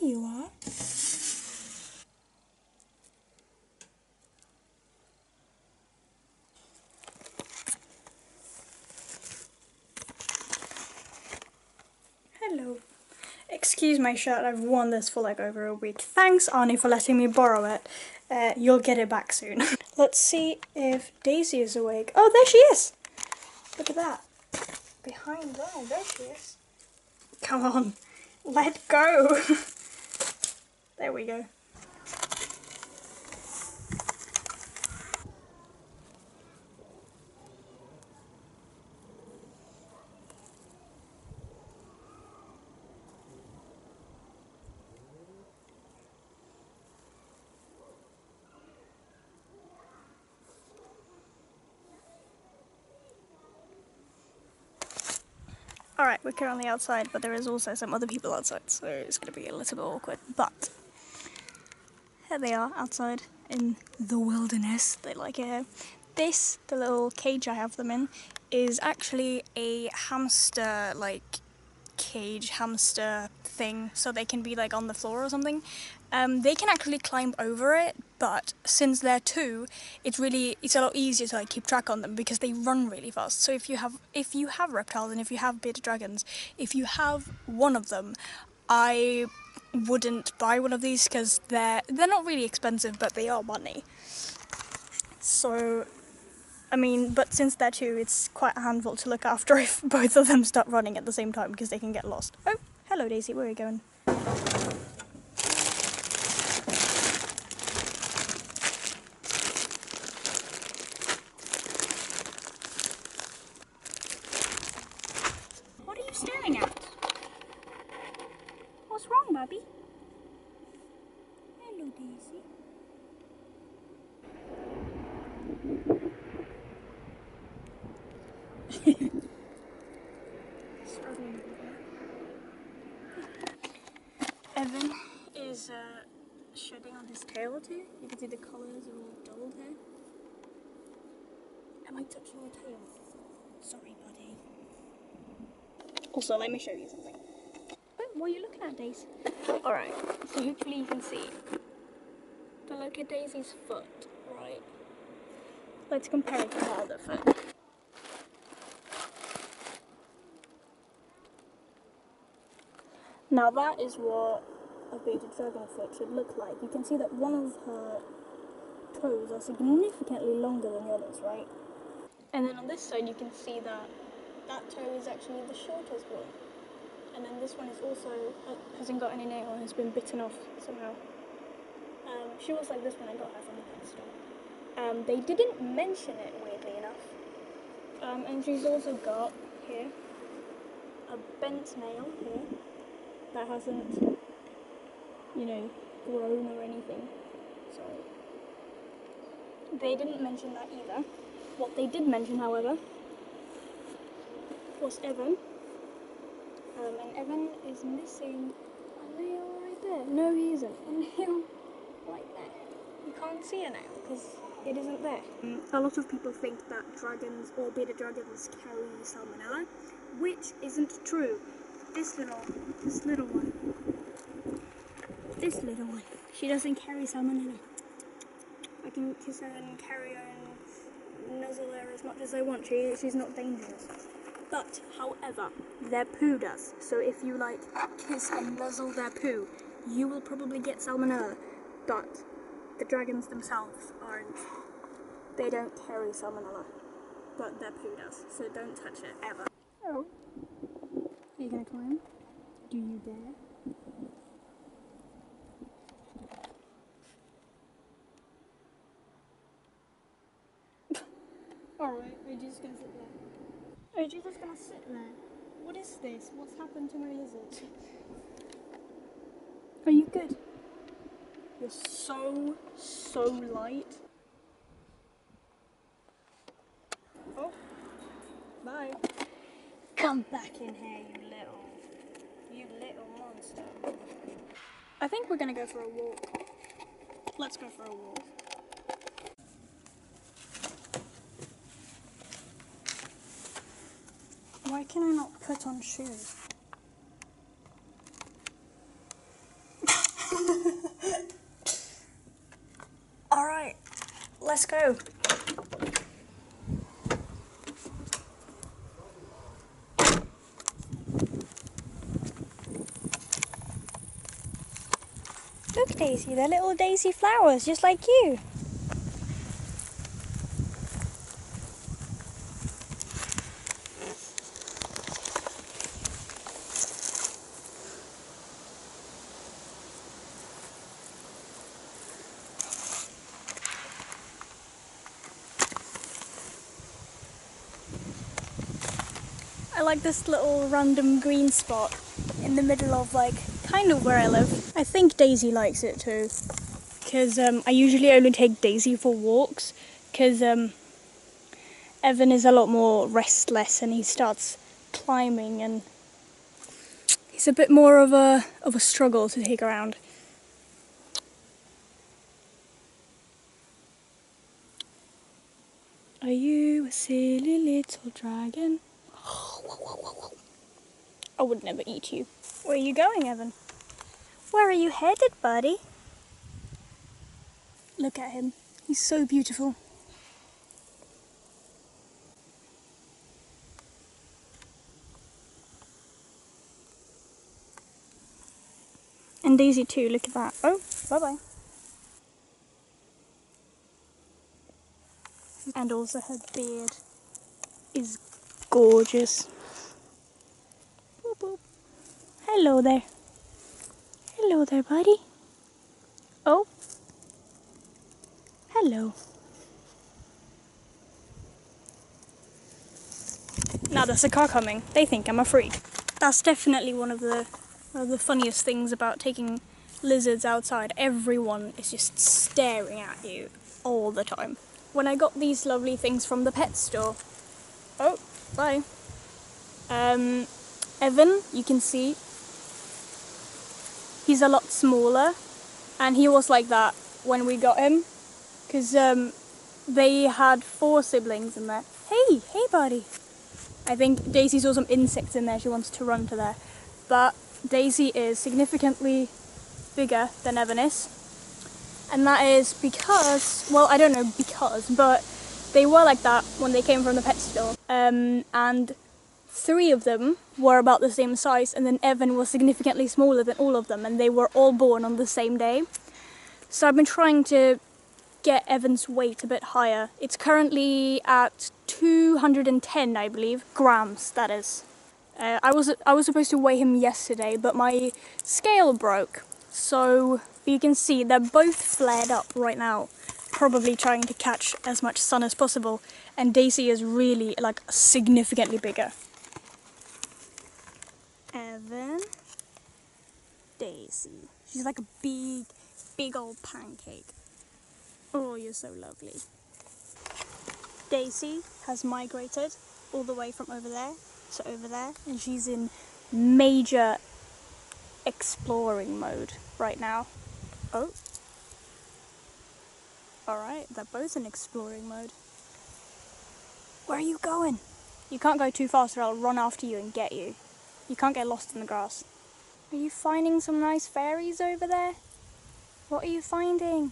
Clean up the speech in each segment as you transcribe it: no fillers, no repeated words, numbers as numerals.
you are. Hello. Excuse my shirt, I've worn this for like over a week. Thanks, Arnie, for letting me borrow it. You'll get it back soon. Let's see if Daisy is awake. Oh, there she is! Look at that. Behind there, there she is. Come on, let go! There we go. Alright, we're currently outside, but there is also some other people outside, so it's going to be a little bit awkward. But here they are, outside in the wilderness. They like it here. This, the little cage I have them in, is actually a hamster, like, cage hamster thing, so they can be like on the floor or something. They can actually climb over it, but since they're two, it's a lot easier to like keep track on them because they run really fast. So if you have reptiles and if you have bearded dragons, if you have one of them, I wouldn't buy one of these because they're not really expensive, but they are money. So I mean, but since they're two, it's quite a handful to look after if both of them start running at the same time because they can get lost. Oh, hello Daisy, where are you going? What are you staring at? What's wrong, Bobby? Hello Daisy. Evan is shedding on his tail too. You can see the colours are all dulled here. Am I touching your tail? Sorry, buddy. Also, let me show you something. Oh, what are you looking at, Daisy? Alright, so hopefully you can see. But look at Daisy's foot, right? Let's compare it to the other foot. Now that is what a bearded dragon foot should look like. You can see that one of her toes are significantly longer than the others, right? And then on this side you can see that that toe is actually the shortest one. And then this one is also, hasn't got any nail and has been bitten off somehow. She was like this when I got her from the pet store. They didn't mention it, weirdly enough. And she's also got, here, a bent nail here that hasn't, you know, grown or anything. So, they didn't mention that either. What they did mention, however, was Evan. And Evan is missing a nail right there. No, he isn't. A nail right there. You can't see a nail because it isn't there. A lot of people think that dragons or bearded dragons carry salmonella, which isn't true. This little one, she doesn't carry salmonella. I can kiss her and carry her and nuzzle her as much as I want. She's not dangerous. But, however, their poo does. So if you like kiss and nuzzle their poo, you will probably get salmonella. But the dragons themselves aren't. They don't carry salmonella. But their poo does. So don't touch it, ever. Oh. Are you gonna climb? Do you dare? Alright, we're just gonna sit there. Oh, you're just gonna sit there. What is this? What's happened to my lizard? Are you good? You're so light. Oh, bye. Come back in here, you little monster. I think we're gonna go for a walk. Let's go for a walk. Why can I not put on shoes? let's go. Look, Daisy, they're little daisy flowers, just like you. I like this little random green spot in the middle of like kind of where I live. I think Daisy likes it too, because I usually only take Daisy for walks because Evan is a lot more restless and he starts climbing and he's a bit more of a struggle to take around. Are you a silly little dragon? I would never eat you. Where are you going, Evan? Where are you headed, buddy? Look at him. He's so beautiful. And Daisy too, look at that. Oh, bye-bye. And also her beard is gorgeous. Boop, boop. Hello there. Hello there, buddy. Oh. Hello. Now there's a car coming. They think I'm a freak. That's definitely one of the funniest things about taking lizards outside. Everyone is just staring at you all the time. When I got these lovely things from the pet store. Oh, bye. Evan, you can see, he's a lot smaller, and he was like that when we got him, because they had 4 siblings in there. Hey buddy. I think Daisy saw some insects in there, she wants to run to there. But Daisy is significantly bigger than Evan is. And that is because, well, I don't know because, but they were like that when they came from the pet store. And 3 of them were about the same size, and then Evan was significantly smaller than all of them, and they were all born on the same day. So I've been trying to get Evan's weight a bit higher. It's currently at 210, I believe, grams, that is. I was supposed to weigh him yesterday, but my scale broke. So you can see they're both flared up right now, probably trying to catch as much sun as possible. And Daisy is really, like, significantly bigger. Evan, Daisy. She's like a big old pancake. Oh, you're so lovely. Daisy has migrated all the way from over there to over there, and she's in major exploring mode right now. Oh. Alright, they're both in exploring mode. Where are you going? You can't go too fast or I'll run after you and get you. You can't get lost in the grass. Are you finding some nice fairies over there? What are you finding?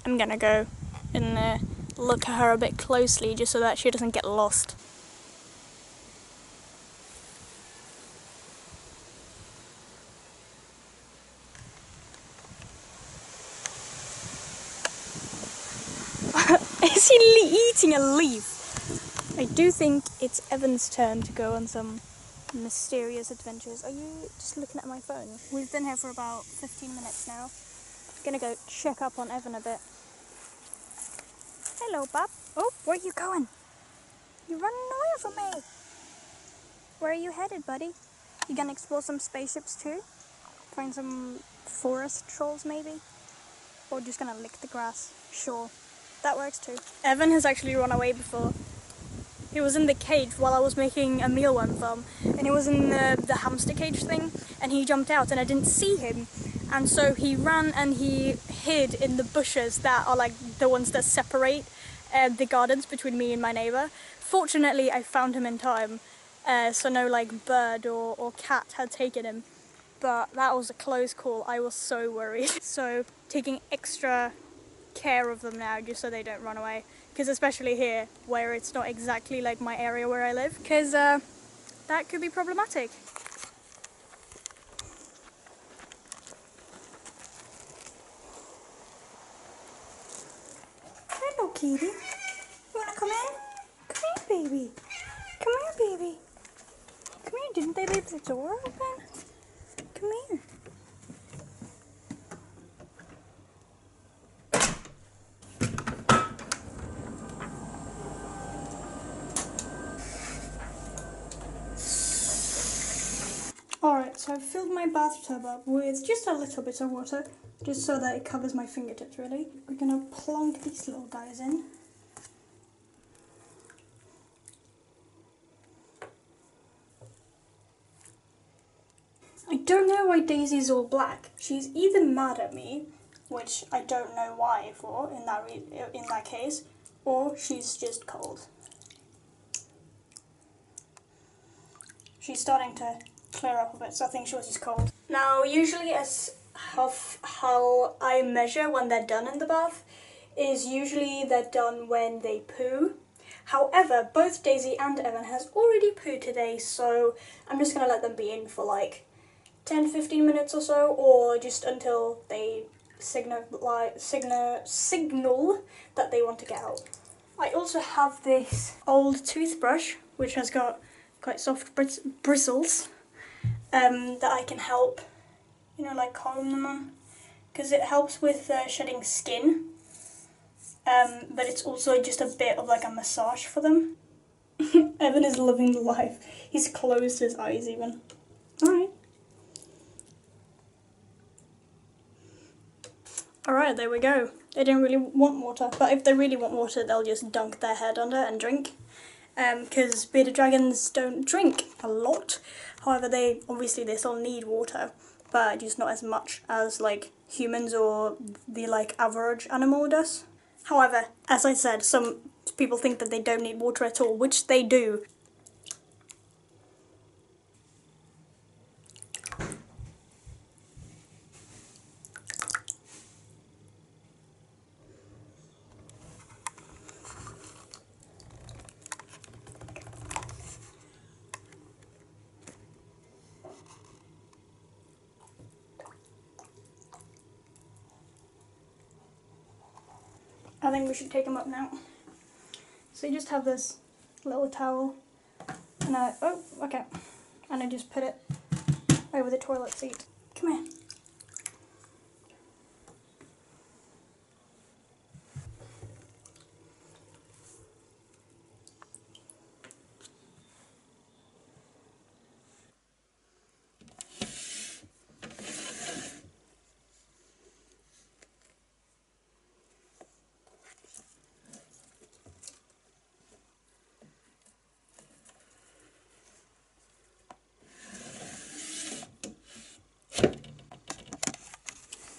I'm gonna go and look at her a bit closely just so that she doesn't get lost. Is he eating a leaf? I do think it's Evan's turn to go on some mysterious adventures. Are you just looking at my phone? We've been here for about 15 minutes now. Gonna go check up on Evan a bit. Hello, bub. Oh, where are you going? You're running away from me. Where are you headed, buddy? You gonna explore some spaceships too? Find some forest trolls maybe? Or just gonna lick the grass? Sure, that works too. Evan has actually run away before. He was in the cage while I was making a mealworm farm, and he was in the hamster cage thing, and he jumped out and I didn't see him. And so he ran and he hid in the bushes that are like the ones that separate the gardens between me and my neighbour. Fortunately, I found him in time, so no like bird or cat had taken him. But that was a close call. I was so worried. So taking extra care of them now just so they don't run away. Because especially here, where it's not exactly like my area where I live, because that could be problematic. Hello, kitty. You wanna come in? Come here, baby. Come here, baby. Come here. Didn't they leave the door open? Come here. Alright, so I've filled my bathtub up with just a little bit of water, just so that it covers my fingertips really. We're gonna plonk these little guys in. I don't know why Daisy's all black. She's either mad at me, which I don't know why for in that case, or she's just cold. She's starting to clear up a bit, so I think she was just cold. Now, usually as how I measure when they're done in the bath is usually they're done when they poo. However, both Daisy and Evan has already pooed today, so I'm just going to let them be in for like 10-15 minutes or so, or just until they signal that they want to get out. I also have this old toothbrush, which has got quite soft bristles, that I can help, you know, like comb them on, because it helps with shedding skin, but it's also just a bit of like a massage for them. Evan is loving the life. He's closed his eyes even. Alright. Alright, there we go. They didn't really want water, but if they really want water, they'll just dunk their head under and drink. Because bearded dragons don't drink a lot. However, they still need water, but just not as much as like humans or the like average animal does. However, as I said, some people think that they don't need water at all, which they do. I think we should take them up now. So you just have this little towel, and and I just put it over the toilet seat. Come here.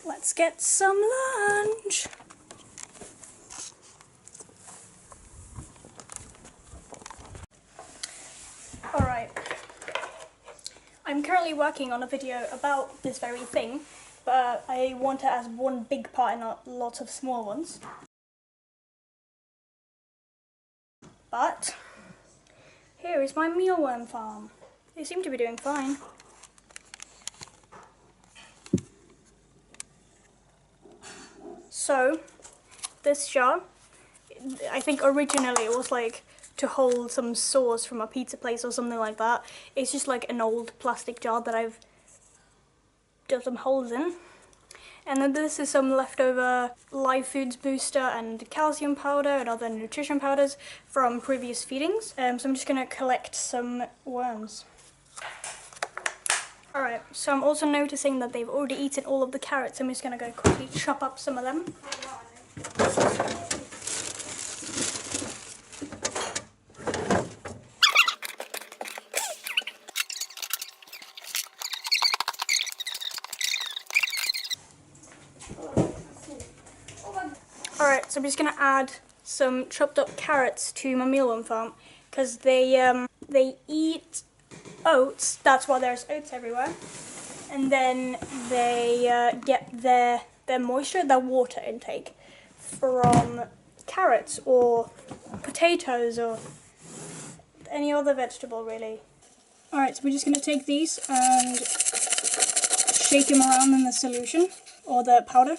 Let's get some lunch. Alright, I'm currently working on a video about this very thing, but I want it as one big part and not lots of small ones. But here is my mealworm farm. They seem to be doing fine. So, this jar, I think originally it was like to hold some sauce from a pizza place or something like that. It's just like an old plastic jar that I've done some holes in. And then this is some leftover live foods booster and calcium powder and other nutrition powders from previous feedings. So I'm just going to collect some worms. Alright, so I'm also noticing that they've already eaten all of the carrots. I'm just going to go quickly chop up some of them. Alright, so I'm just going to add some chopped up carrots to my mealworm farm, because they eat oats. That's why there's oats everywhere, and then they get their moisture, their water intake from carrots or potatoes or any other vegetable really. Alright, so we're just going to take these and shake them around in the solution or the powder.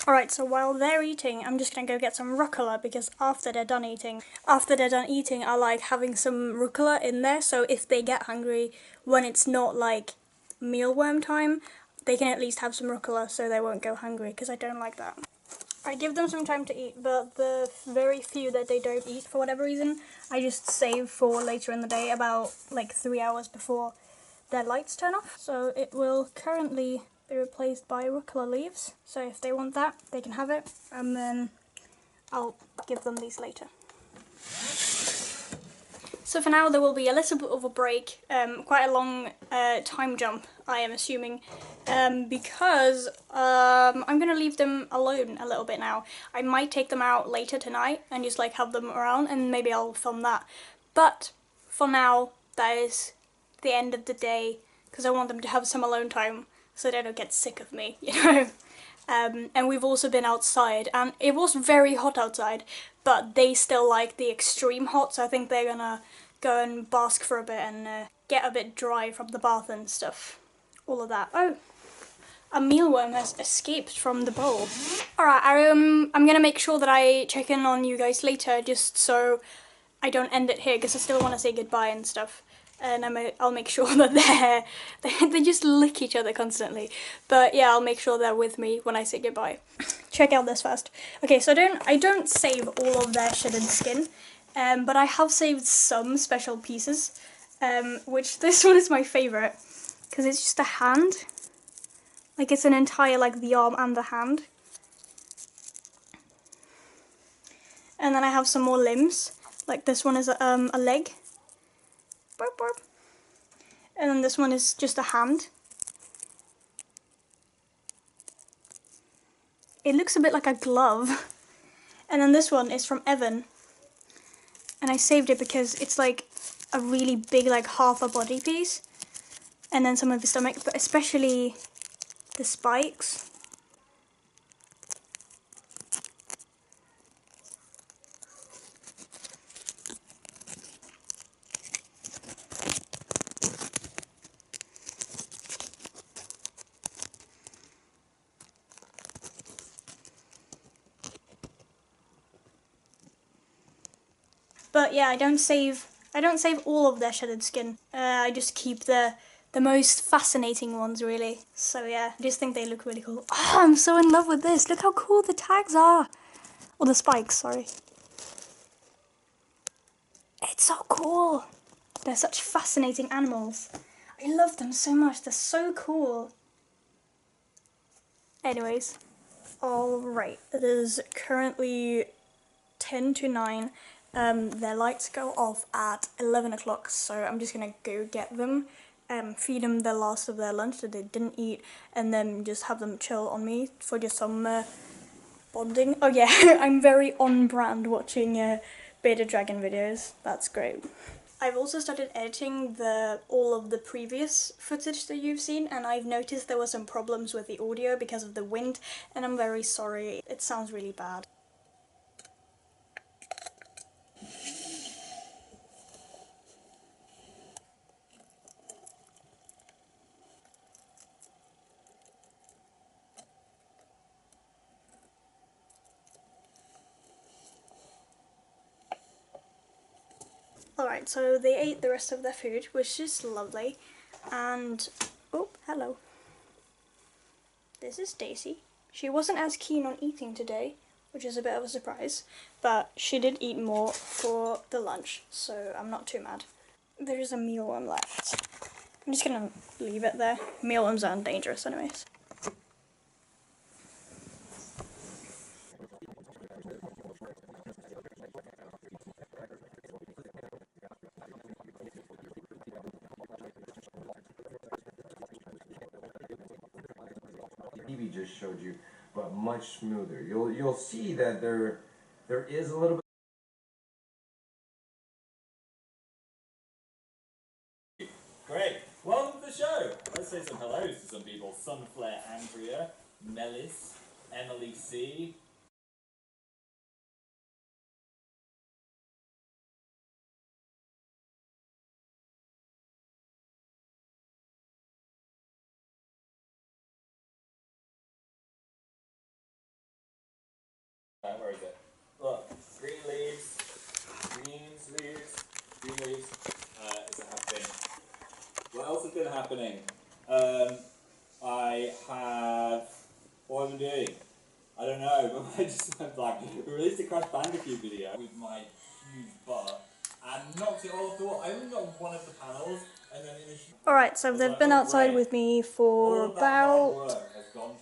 Alright, so while they're eating, I'm just going to go get some rucola because after they're done eating, I like having some rucola in there, so if they get hungry when it's not like mealworm time, they can at least have some rucola so they won't go hungry because I don't like that. I give them some time to eat, but the very few that they don't eat for whatever reason, I just save for later in the day, about like 3 hours before their lights turn off. So it will currently be replaced by rucola leaves, so if they want that they can have it, and then I'll give them these later. So for now there will be a little bit of a break, quite a long time jump I am assuming, because I'm going to leave them alone a little bit now. I might take them out later tonight and just like have them around and maybe I'll film that, but for now that is the end of the day because I want them to have some alone time so they don't get sick of me, you know. And we've also been outside and it was very hot outside, but they still like the extreme hot, so I think they're gonna go and bask for a bit and get a bit dry from the bath and stuff. All of that. Oh, a mealworm has escaped from the bowl. Alright, I'm gonna make sure that I check in on you guys later just so I don't end it here because I still want to say goodbye and stuff. And I'll make sure that they just lick each other constantly. But yeah, I'll make sure they're with me when I say goodbye. Check out this first. Okay, so I don't save all of their shedded skin, but I have saved some special pieces, which this one is my favourite because it's just a hand. Like it's an entire, like the arm and the hand. And then I have some more limbs. Like this one is a leg. Burp, burp. And then this one is just a hand. It looks a bit like a glove. And then this one is from Evan. And I saved it because it's like a really big, like half a body piece. And then some of his stomach, but especially the spikes. But yeah, I don't save all of their shedded skin. I just keep the most fascinating ones, really. So yeah, I just think they look really cool. Oh, I'm so in love with this. Look how cool the tags are. Or the spikes, sorry. It's so cool. They're such fascinating animals. I love them so much. They're so cool. Anyways, alright. It is currently 10 to 9. Their lights go off at 11 o'clock, so I'm just gonna go get them, feed them the last of their lunch that they didn't eat, and then just have them chill on me for just some bonding. Oh yeah, I'm very on brand watching Beta Dragon videos. That's great. I've also started editing all of the previous footage that you've seen, and I've noticed there were some problems with the audio because of the wind, and I'm very sorry. It sounds really bad. Alright, so they ate the rest of their food, which is lovely, and oh, hello. This is Daisy. She wasn't as keen on eating today, which is a bit of a surprise, but she did eat more for the lunch, so I'm not too mad. There is a mealworm left. I'm just gonna leave it there. Mealworms aren't dangerous anyways. TV just showed you, but much smoother. You'll see that there is a little bit. Great. Welcome to the show. Let's say some hellos to some people. Sunflare Andrea, Melis, Emily C. Where is it? Look, green leaves, green leaves is happening. What else has been happening? I have, what have I been doing? I don't know, but I just like released a Crash Bandicoot video with my huge butt and knocked it all off the wall. I only got one of the panels and then Alright, so they've been outside with me for about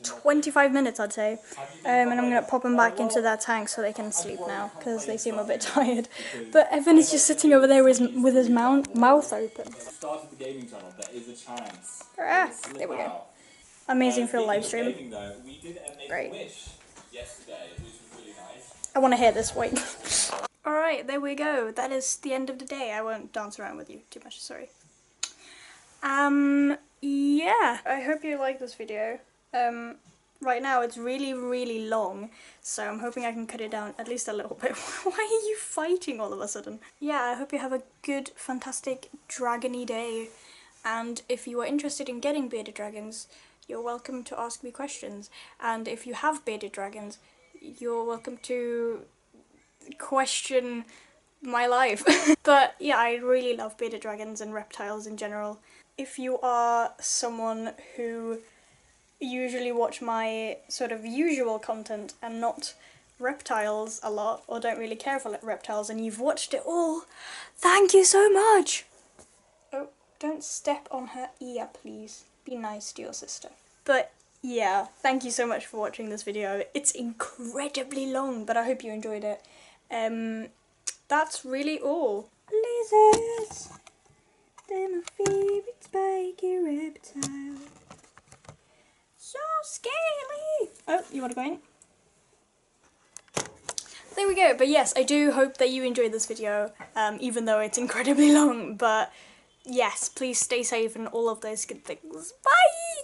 25 minutes, I'd say. And I'm going to pop them back into their tank so they can sleep now, because they seem a bit tired. But Evan is just sitting over there with his mouth open. Started the gaming channel, there is a chance. There we go. Amazing for a live stream. We did a Great. Make-A-Wish yesterday, which was really nice. I want to hear this, wait. Alright, there we go. That is the end of the day. I won't dance around with you too much, sorry. Yeah. I hope you like this video. Right now it's really, really long, so I'm hoping I can cut it down at least a little bit. Why are you fighting all of a sudden? Yeah, I hope you have a good, fantastic, dragony day. And if you are interested in getting bearded dragons, you're welcome to ask me questions. And if you have bearded dragons, you're welcome to question my life. But yeah, I really love bearded dragons and reptiles in general. If you are someone who usually watch my sort of usual content and not reptiles a lot, or don't really care for reptiles, and you've watched it all, thank you so much! Oh, don't step on her ear, please. Be nice to your sister. But yeah, thank you so much for watching this video. It's incredibly long, but I hope you enjoyed it. That's really all. Lizards! They're my favourite spiky reptile. So scaly! Oh, you want to go in? There we go, but yes, I do hope that you enjoyed this video, even though it's incredibly long, but yes, please stay safe and all of those good things. Bye!